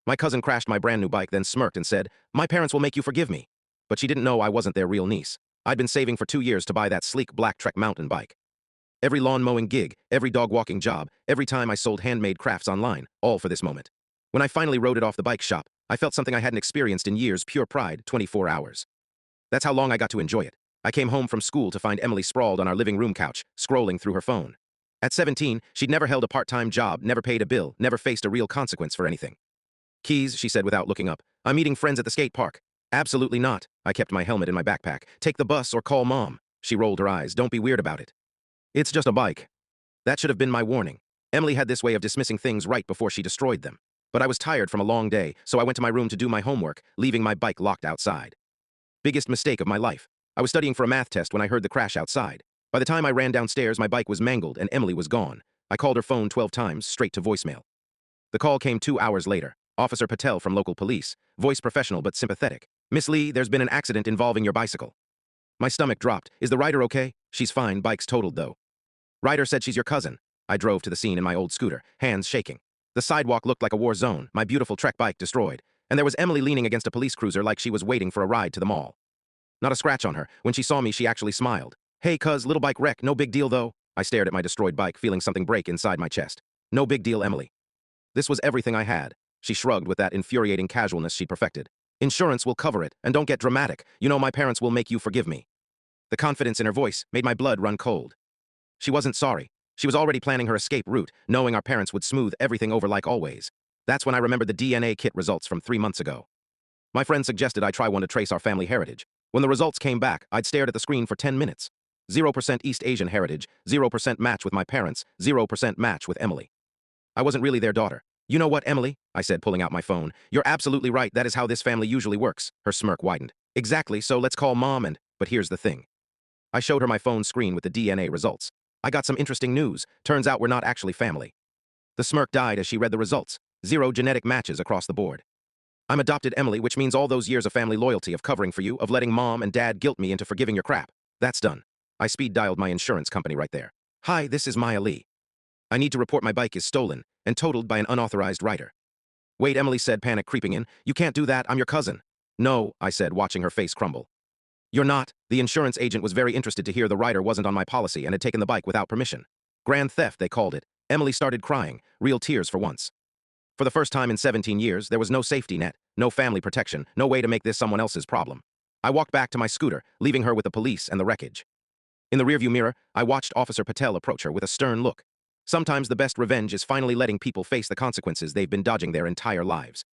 My cousin crashed my brand new bike, then smirked and said, "My parents will make you forgive me." But she didn't know I wasn't their real niece. I'd been saving for 2 years to buy that sleek black Trek mountain bike. Every lawn mowing gig, every dog walking job, every time I sold handmade crafts online, all for this moment. When I finally rode it off the bike shop, I felt something I hadn't experienced in years, pure pride, 24 hours. That's how long I got to enjoy it. I came home from school to find Emily sprawled on our living room couch, scrolling through her phone. At 17, she'd never held a part-time job, never paid a bill, never faced a real consequence for anything. "Keys," she said without looking up. "I'm meeting friends at the skate park." "Absolutely not." I kept my helmet in my backpack. "Take the bus or call mom." She rolled her eyes. "Don't be weird about it. It's just a bike." That should have been my warning. Emily had this way of dismissing things right before she destroyed them. But I was tired from a long day, so I went to my room to do my homework, leaving my bike locked outside. Biggest mistake of my life. I was studying for a math test when I heard the crash outside. By the time I ran downstairs, my bike was mangled and Emily was gone. I called her phone 12 times, straight to voicemail. The call came 2 hours later. Officer Patel from local police. Voice professional but sympathetic. "Miss Lee, there's been an accident involving your bicycle." My stomach dropped. "Is the rider okay?" "She's fine, bike's totaled though." "Rider said she's your cousin." I drove to the scene in my old scooter, hands shaking. The sidewalk looked like a war zone, my beautiful Trek bike destroyed. And there was Emily leaning against a police cruiser like she was waiting for a ride to the mall. Not a scratch on her. When she saw me, she actually smiled. "Hey, cuz, little bike wreck, no big deal though." I stared at my destroyed bike, feeling something break inside my chest. "No big deal, Emily." This was everything I had. She shrugged with that infuriating casualness she'd perfected. "Insurance will cover it, and don't get dramatic. You know my parents will make you forgive me." The confidence in her voice made my blood run cold. She wasn't sorry. She was already planning her escape route, knowing our parents would smooth everything over like always. That's when I remembered the DNA kit results from 3 months ago. My friend suggested I try one to trace our family heritage. When the results came back, I'd stared at the screen for 10 minutes. 0% East Asian heritage, 0% match with my parents, 0% match with Emily. I wasn't really their daughter. "You know what, Emily?" I said, pulling out my phone. "You're absolutely right. That is how this family usually works." Her smirk widened. "Exactly, so let's call mom and—" But here's the thing. I showed her my phone screen with the DNA results. I got some interesting news. Turns out we're not actually family. The smirk died as she read the results. 0 genetic matches across the board. "I'm adopted, Emily, which means all those years of family loyalty, of covering for you, of letting mom and dad guilt me into forgiving your crap. That's done." I speed-dialed my insurance company right there. "Hi, this is Maya Lee. I need to report my bike is stolen and totaled by an unauthorized rider." "Wait," Emily said, panic creeping in. "You can't do that. I'm your cousin." "No," I said, watching her face crumble. "You're not." The insurance agent was very interested to hear the rider wasn't on my policy and had taken the bike without permission. Grand theft, they called it. Emily started crying, real tears for once. For the first time in 17 years, there was no safety net, no family protection, no way to make this someone else's problem. I walked back to my scooter, leaving her with the police and the wreckage. In the rearview mirror, I watched Officer Patel approach her with a stern look. Sometimes the best revenge is finally letting people face the consequences they've been dodging their entire lives.